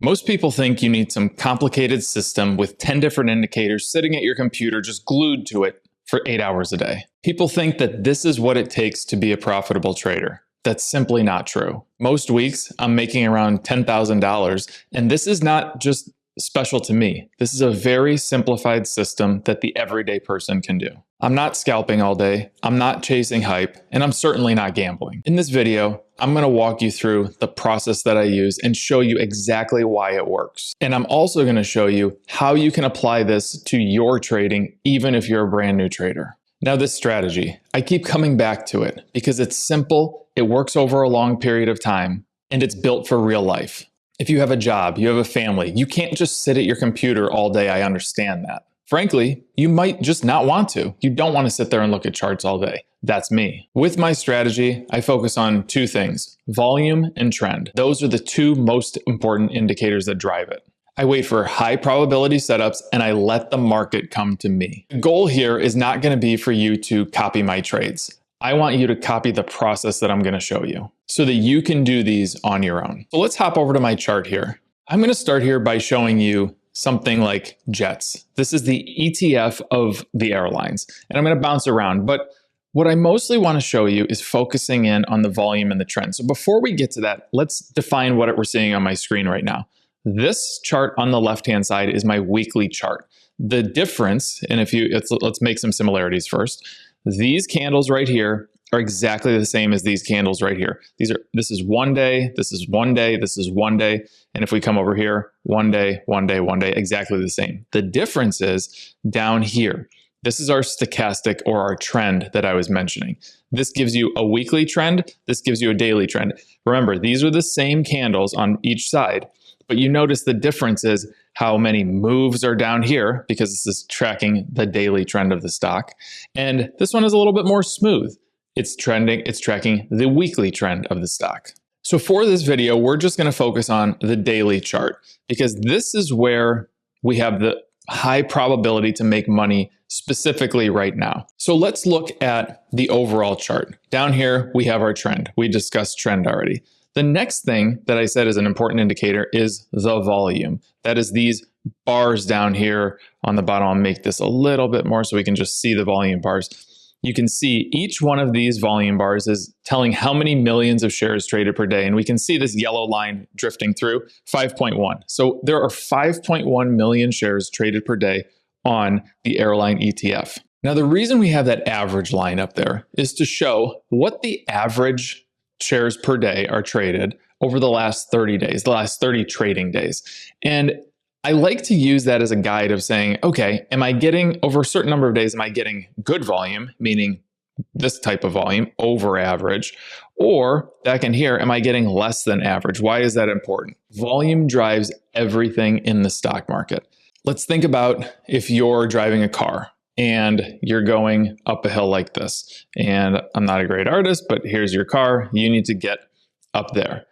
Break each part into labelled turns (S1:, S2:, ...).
S1: Most people think you need some complicated system with 10 different indicators sitting at your computer just glued to it for 8 hours a day. People think that this is what it takes to be a profitable trader. That's simply not true. Most weeks, I'm making around $10,000, and this is not just special to me. This is a very simplified system that the everyday person can do. I'm not scalping all day, I'm not chasing hype, and I'm certainly not gambling. In this video, I'm going to walk you through the process that I use and show you exactly why it works. And I'm also going to show you how you can apply this to your trading, even if you're a brand new trader. Now, this strategy, I keep coming back to it because it's simple, it works over a long period of time, and it's built for real life. If you have a job, you have a family, you can't just sit at your computer all day. I understand that. Frankly, you might just not want to. You don't want to sit there and look at charts all day. That's me. With my strategy, I focus on two things, volume and trend. Those are the two most important indicators that drive it. I wait for high probability setups and I let the market come to me. The goal here is not going to be for you to copy my trades. I want you to copy the process that I'm going to show you so that you can do these on your own. So let's hop over to my chart here. I'm going to start here by showing you something like jets. This is the ETF of the airlines, and I'm going to bounce around. But what I mostly want to show you is focusing in on the volume and the trend. So before we get to that, let's define what we're seeing on my screen right now. This chart on the left-hand side is my weekly chart. The difference, and let's make some similarities first. These candles right here are exactly the same as these candles right here. This is 1 day, this is 1 day, this is 1 day. And if we come over here, 1 day, 1 day, 1 day, exactly the same. The difference is down here. This is our stochastic or our trend that I was mentioning. This gives you a weekly trend. This gives you a daily trend. Remember, these are the same candles on each side, but you notice the difference is how many moves are down here because this is tracking the daily trend of the stock. And this one is a little bit more smooth. It's tracking the weekly trend of the stock. So for this video, we're just going to focus on the daily chart because this is where we have the high probability to make money specifically right now. So let's look at the overall chart. Down here, we have our trend. We discussed trend already. The next thing that I said is an important indicator is the volume. That is these bars down here on the bottom. I'll make this a little bit more so we can just see the volume bars. You can see each one of these volume bars is telling how many millions of shares traded per day. And we can see this yellow line drifting through 5.1. So there are 5.1 million shares traded per day on the airline ETF. Now, the reason we have that average line up there is to show what the average shares per day are traded over the last 30 days, the last 30 trading days. And I like to use that as a guide of saying, okay, am I getting over a certain number of days, am I getting good volume, meaning this type of volume over average, or back in here, am I getting less than average? Why is that important? Volume drives everything in the stock market. Let's think about if you're driving a car and you're going up a hill like this. And I'm not a great artist, but here's your car. You need to get up there.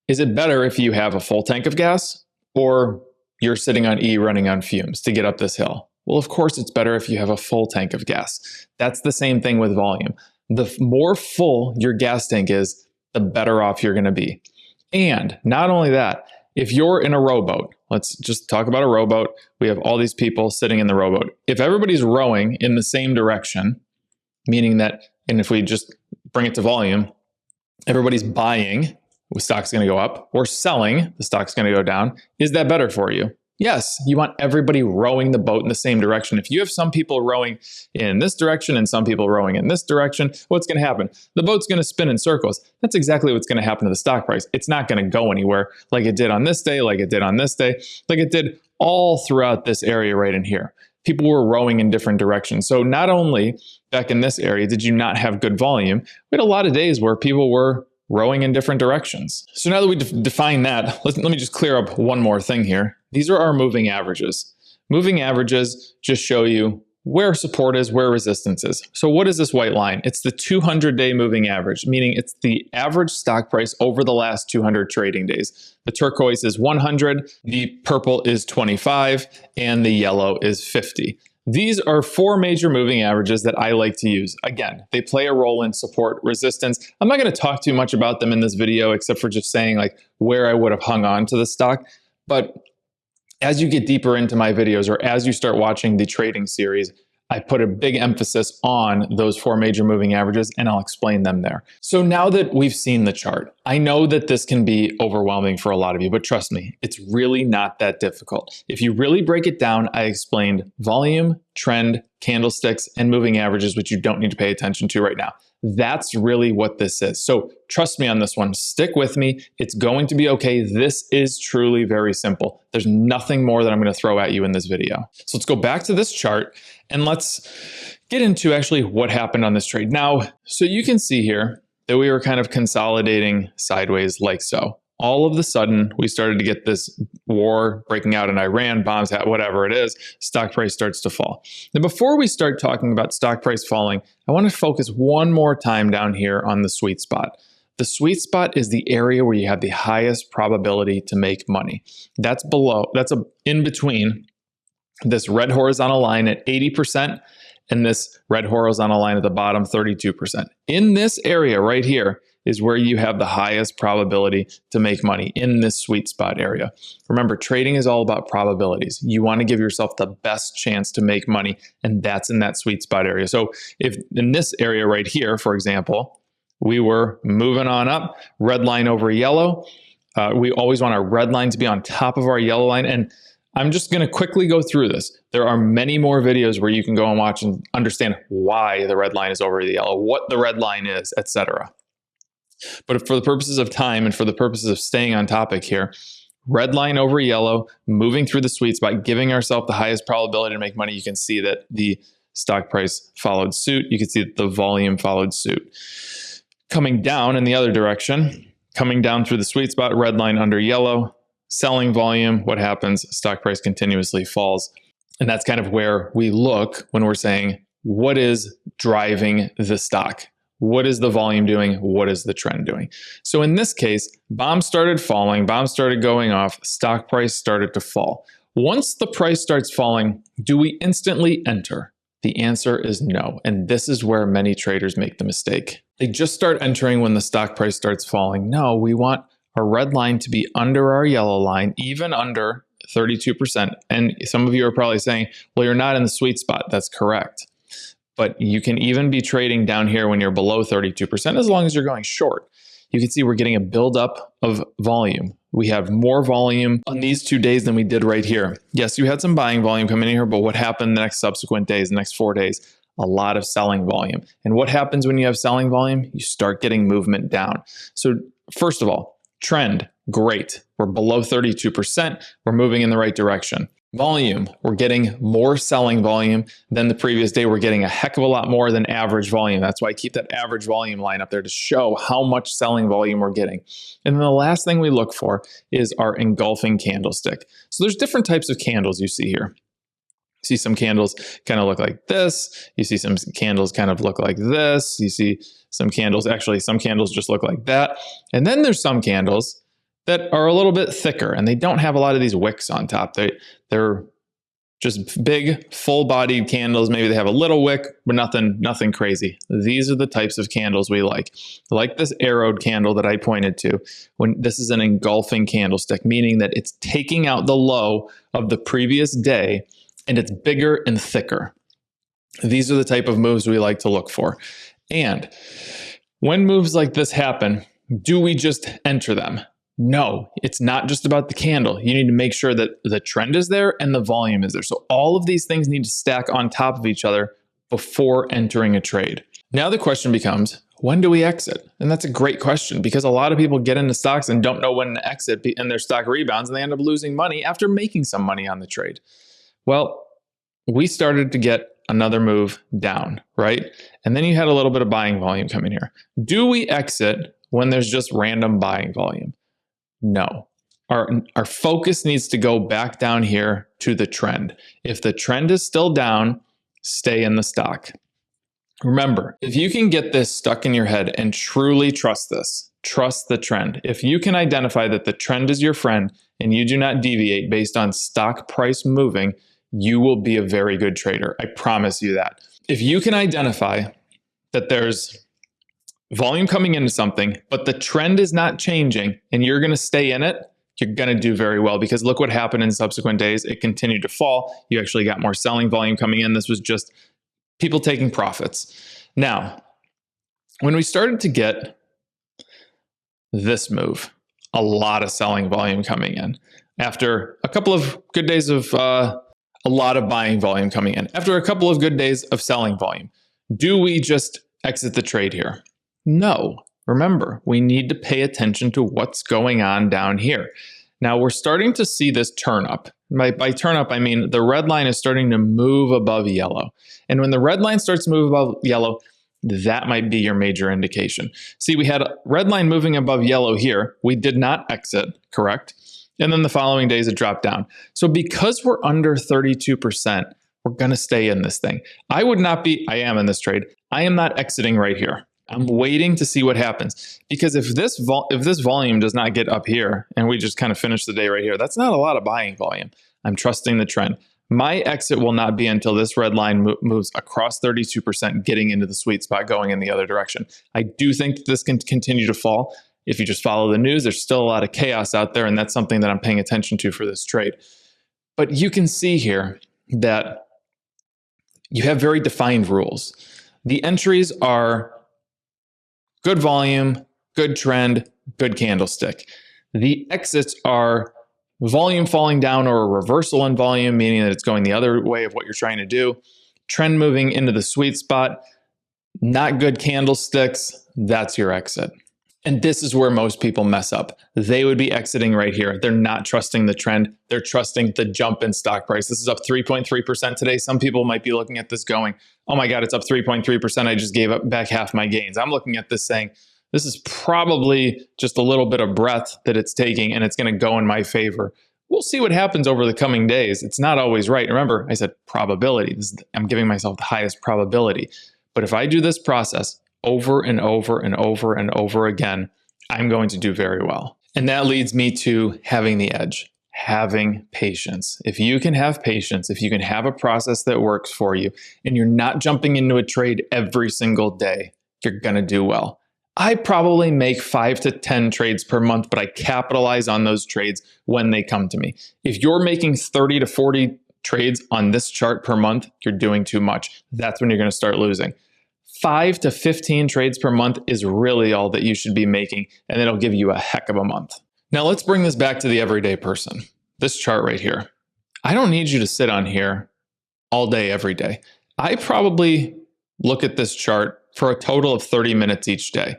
S1: Is it better if you have a full tank of gas or you're sitting on E running on fumes to get up this hill? Well, of course, it's better if you have a full tank of gas. That's the same thing with volume. The more full your gas tank is, the better off you're going to be. And not only that, if you're in a rowboat, let's just talk about a rowboat. We have all these people sitting in the rowboat. If everybody's rowing in the same direction, meaning that, and if we just bring it to volume, everybody's buying, the stock's going to go up, or selling, the stock's going to go down. Is that better for you? Yes, you want everybody rowing the boat in the same direction. If you have some people rowing in this direction and some people rowing in this direction, what's going to happen? The boat's going to spin in circles. That's exactly what's going to happen to the stock price. It's not going to go anywhere like it did on this day, like it did on this day, like it did all throughout this area right in here. People were rowing in different directions. So not only back in this area did you not have good volume, we had a lot of days where people were rowing in different directions. So now that we define that, let me just clear up one more thing here. These are our moving averages. Moving averages just show you where support is, where resistance is. So what is this white line? It's the 200-day moving average, meaning it's the average stock price over the last 200 trading days. The turquoise is 100, the purple is 25, and the yellow is 50. These are four major moving averages that I like to use. Again, they play a role in support, resistance. I'm not going to talk too much about them in this video, except for just saying like where I would have hung on to the stock. But as you get deeper into my videos, or as you start watching the trading series, I put a big emphasis on those 4 major moving averages, and I'll explain them there. So now that we've seen the chart, I know that this can be overwhelming for a lot of you, but trust me, it's really not that difficult. If you really break it down, I explained volume, trend, candlesticks, and moving averages, which you don't need to pay attention to right now. That's really what this is. So trust me on this one. Stick with me. It's going to be okay. This is truly very simple. There's nothing more that I'm going to throw at you in this video. So let's go back to this chart and let's get into actually what happened on this trade. Now, so you can see here that we were kind of consolidating sideways like so. All of a sudden, we started to get this war breaking out in Iran, bombs, whatever it is, stock price starts to fall. Now, before we start talking about stock price falling, I want to focus one more time down here on the sweet spot. The sweet spot is the area where you have the highest probability to make money. That's in between this red horizontal line at 80% and this red horizontal line at the bottom, 32%. In this area right here is where you have the highest probability to make money, in this sweet spot area. Remember, trading is all about probabilities. You want to give yourself the best chance to make money, and that's in that sweet spot area. So if in this area right here, for example, we were moving on up, red line over yellow, we always want our red line to be on top of our yellow line. And I'm just going to quickly go through this. There are many more videos where you can go and watch and understand why the red line is over the yellow, what the red line is, etc. But for the purposes of time and for the purposes of staying on topic here, red line over yellow, moving through the sweet spot, giving ourselves the highest probability to make money. You can see that the stock price followed suit. You can see that the volume followed suit. Coming down in the other direction, coming down through the sweet spot, red line under yellow, selling volume. What happens? Stock price continuously falls. And that's kind of where we look when we're saying, what is driving the stock? What is the volume doing? What is the trend doing? So in this case, bombs started falling, bombs started going off, stock price started to fall. Once the price starts falling, do we instantly enter? The answer is no. And this is where many traders make the mistake. They just start entering when the stock price starts falling. No, we want our red line to be under our yellow line, even under 32%. And some of you are probably saying, well, you're not in the sweet spot. That's correct. But you can even be trading down here when you're below 32%, as long as you're going short. You can see we're getting a buildup of volume. We have more volume on these 2 days than we did right here. Yes, you had some buying volume coming in here, but what happened the next subsequent days, the next 4 days? A lot of selling volume. And what happens when you have selling volume? You start getting movement down. So first of all, trend, great. We're below 32%. We're moving in the right direction. Volume, we're getting more selling volume than the previous day. We're getting a heck of a lot more than average volume. That's why I keep that average volume line up there to show how much selling volume we're getting. And then the last thing we look for is our engulfing candlestick. So there's different types of candles you see here. You see some candles kind of look like this. You see some candles kind of look like this. You see some candles just look like that. And then there's some candles that are a little bit thicker and they don't have a lot of these wicks on top. They're just big, full-bodied candles. Maybe they have a little wick, but nothing crazy. These are the types of candles we like. Like this arrowed candle that I pointed to. When this is an engulfing candlestick, meaning that it's taking out the low of the previous day and it's bigger and thicker. These are the type of moves we like to look for. And when moves like this happen, do we just enter them? No, it's not just about the candle. You need to make sure that the trend is there and the volume is there. So all of these things need to stack on top of each other before entering a trade. Now the question becomes, when do we exit? And that's a great question because a lot of people get into stocks and don't know when to exit and their stock rebounds and they end up losing money after making some money on the trade. Well, we started to get another move down, right? And then you had a little bit of buying volume coming here. Do we exit when there's just random buying volume? No. Our focus needs to go back down here to the trend. If the trend is still down, stay in the stock. Remember, if you can get this stuck in your head and truly trust this, trust the trend. If you can identify that the trend is your friend and you do not deviate based on stock price moving, you will be a very good trader. I promise you that. If you can identify that there's volume coming into something, but the trend is not changing and you're going to stay in it, you're going to do very well, because look what happened in subsequent days. It continued to fall. You actually got more selling volume coming in. This was just people taking profits. Now, when we started to get this move, a lot of selling volume coming in after a couple of good days of a lot of buying volume coming in, after a couple of good days of selling volume, do we just exit the trade here? No. Remember, we need to pay attention to what's going on down here. Now we're starting to see this turn up. By turn up, I mean the red line is starting to move above yellow. And when the red line starts to move above yellow, that might be your major indication. See, we had a red line moving above yellow here. We did not exit, correct? And then the following days it dropped down. So because we're under 32%, we're going to stay in this thing. I am in this trade. I am not exiting right here. I'm waiting to see what happens, because if this volume does not get up here and we just kind of finish the day right here, that's not a lot of buying volume. I'm trusting the trend. My exit will not be until this red line moves across 32%, getting into the sweet spot, going in the other direction. I do think that this can continue to fall. If you just follow the news, there's still a lot of chaos out there, and that's something that I'm paying attention to for this trade. But you can see here that you have very defined rules. The entries are good volume, good trend, good candlestick. The exits are volume falling down or a reversal in volume, meaning that it's going the other way of what you're trying to do. Trend moving into the sweet spot, not good candlesticks, that's your exit. And this is where most people mess up. They would be exiting right here. They're not trusting the trend. They're trusting the jump in stock price. This is up 3.3% today. Some people might be looking at this going, oh my God, it's up 3.3%. I just gave up back half my gains. I'm looking at this saying, this is probably just a little bit of breath that it's taking, and it's going to go in my favor. We'll see what happens over the coming days. It's not always right. Remember, I said probability. I'm giving myself the highest probability. But if I do this process over and over and over and over again, I'm going to do very well. And that leads me to having the edge, having patience. If you can have patience, if you can have a process that works for you, and you're not jumping into a trade every single day, you're going to do well. I probably make 5 to 10 trades per month, but I capitalize on those trades when they come to me. If you're making 30 to 40 trades on this chart per month, you're doing too much. That's when you're going to start losing. 5 to 15 trades per month is really all that you should be making, and it'll give you a heck of a month. Now let's bring this back to the everyday person. This chart right here. I don't need you to sit on here all day, every day. I probably look at this chart for a total of 30 minutes each day.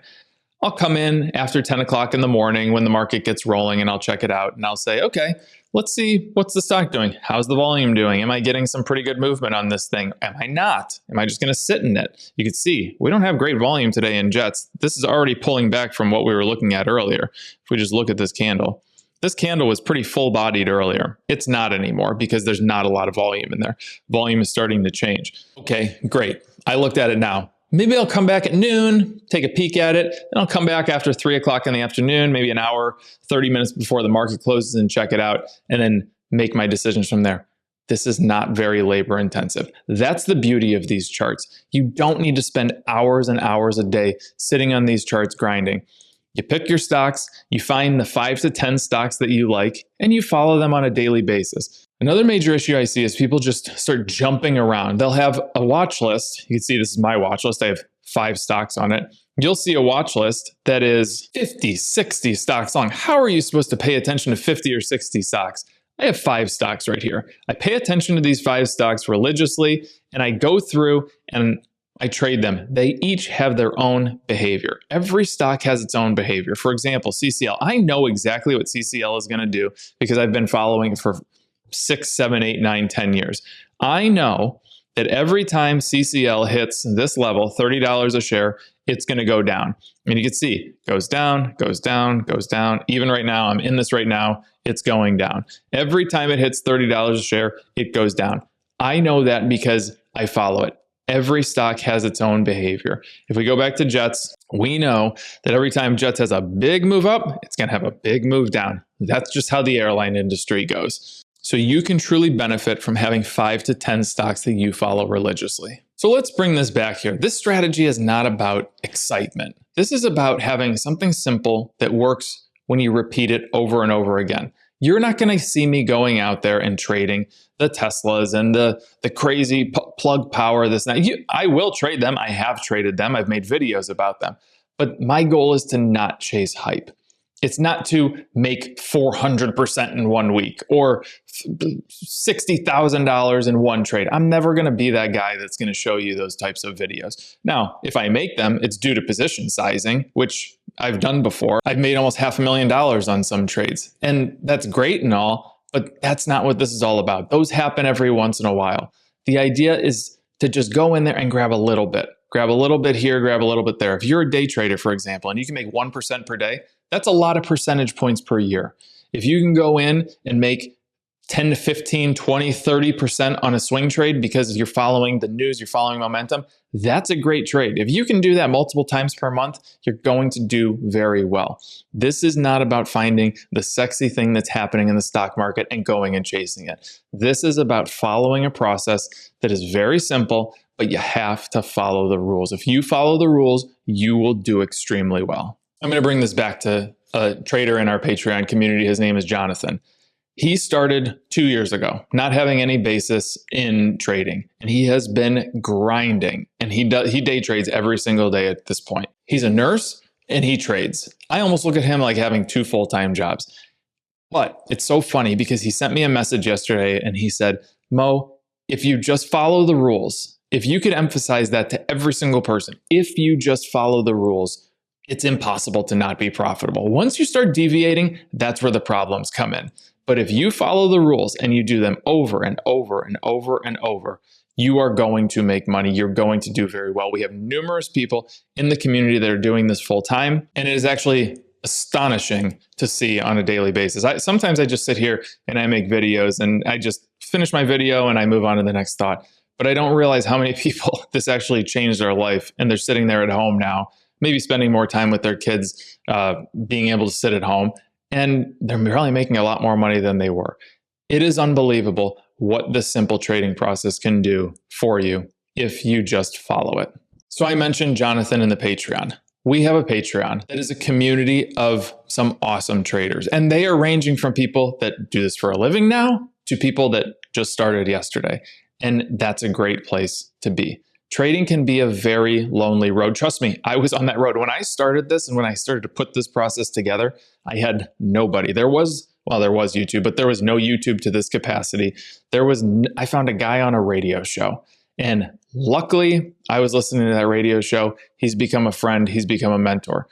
S1: I'll come in after 10 o'clock in the morning when the market gets rolling, and I'll check it out, and I'll say, okay, let's see, what's the stock doing? How's the volume doing? Am I getting some pretty good movement on this thing? Am I not? Am I just going to sit in it? You can see we don't have great volume today in Jets. This is already pulling back from what we were looking at earlier. If we just look at this candle was pretty full-bodied earlier. It's not anymore because there's not a lot of volume in there. Volume is starting to change. Okay, great. I looked at it now. Maybe I'll come back at noon, take a peek at it, and I'll come back after 3 o'clock in the afternoon, maybe an hour, 30 minutes before the market closes, and check it out, and then make my decisions from there. This is not very labor intensive. That's the beauty of these charts. You don't need to spend hours and hours a day sitting on these charts grinding. You pick your stocks, you find the 5 to 10 stocks that you like, and you follow them on a daily basis. Another major issue I see is people just start jumping around. They'll have a watch list. You can see this is my watch list. I have 5 stocks on it. You'll see a watch list that is 50, 60 stocks long. How are you supposed to pay attention to 50 or 60 stocks? I have 5 stocks right here. I pay attention to these 5 stocks religiously, and I go through and I trade them. They each have their own behavior. Every stock has its own behavior. For example, CCL. I know exactly what CCL is going to do because I've been following it for 6, 7, 8, 9, 10 years. I know that every time CCL hits this level, $30 a share, it's going to go down. And you can see, goes down, goes down, goes down. Even right now, I'm in this right now, it's going down. Every time it hits $30 a share, it goes down. I know that because I follow it. Every stock has its own behavior. If we go back to Jets, we know that every time Jets has a big move up, it's going to have a big move down. That's just how the airline industry goes. So you can truly benefit from having 5 to 10 stocks that you follow religiously. So let's bring this back here. This strategy is not about excitement. This is about having something simple that works when you repeat it over and over again. You're not going to see me going out there and trading the Teslas and the crazy plug power, this and that. I will trade them. I have traded them. I've made videos about them. But my goal is to not chase hype. It's not to make 400% in 1 week or $60,000 in one trade. I'm never going to be that guy that's going to show you those types of videos. Now, if I make them, it's due to position sizing, which I've done before. I've made almost $500,000 on some trades, and that's great and all, but that's not what this is all about. Those happen every once in a while. The idea is to just go in there and grab a little bit. Grab a little bit here, grab a little bit there. If you're a day trader, for example, and you can make 1% per day, that's a lot of percentage points per year. If you can go in and make 10 to 15, 20, 30% on a swing trade because you're following the news, you're following momentum, that's a great trade. If you can do that multiple times per month, you're going to do very well. This is not about finding the sexy thing that's happening in the stock market and going and chasing it. This is about following a process that is very simple, but you have to follow the rules. If you follow the rules, you will do extremely well. I'm going to bring this back to a trader in our Patreon community. His name is Jonathan. He started 2 years ago, not having any basis in trading, and he has been grinding, and he day trades every single day at this point. He's a nurse and he trades. I almost look at him like having 2 full-time jobs. But it's so funny because he sent me a message yesterday and he said, Mo, if you just follow the rules, if you could emphasize that to every single person, if you just follow the rules, it's impossible to not be profitable. Once you start deviating, that's where the problems come in. But if you follow the rules and you do them over and over and over and over, you are going to make money. You're going to do very well. We have numerous people in the community that are doing this full time, and it is actually astonishing to see on a daily basis. Sometimes I just sit here and I make videos and I just finish my video and I move on to the next thought. But I don't realize how many people this actually changed their life, and they're sitting there at home now, maybe spending more time with their kids, being able to sit at home, and they're probably making a lot more money than they were. It is unbelievable what this simple trading process can do for you if you just follow it. So I mentioned Jonathan in the Patreon. We have a Patreon that is a community of some awesome traders, and they are ranging from people that do this for a living now to people that just started yesterday. And that's a great place to be. Trading can be a very lonely road. Trust me, I was on that road. When I started this and when I started to put this process together, I had nobody. There was YouTube, but there was no YouTube to this capacity. I found a guy on a radio show, and luckily I was listening to that radio show. He's become a friend. He's become a mentor.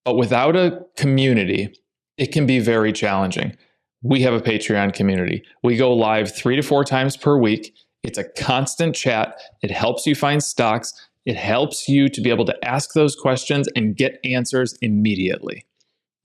S1: But without a community, it can be very challenging. We have a Patreon community. We go live 3 to 4 times per week. It's a constant chat. It helps you find stocks. It helps you to be able to ask those questions and get answers immediately.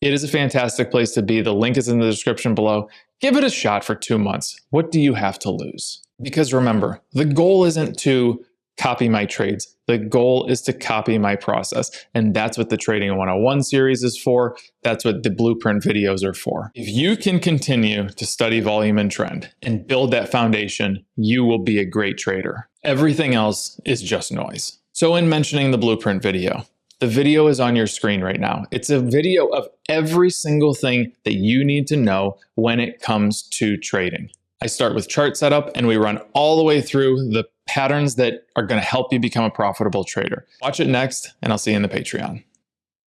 S1: It is a fantastic place to be. The link is in the description below. Give it a shot for 2 months. What do you have to lose? Because remember, the goal isn't to copy my trades. The goal is to copy my process. And that's what the Trading 101 series is for. That's what the blueprint videos are for. If you can continue to study volume and trend and build that foundation, you will be a great trader. Everything else is just noise. So in mentioning the blueprint video, the video is on your screen right now. It's a video of every single thing that you need to know when it comes to trading. I start with chart setup and we run all the way through the patterns that are going to help you become a profitable trader. Watch it next, and I'll see you in the Patreon.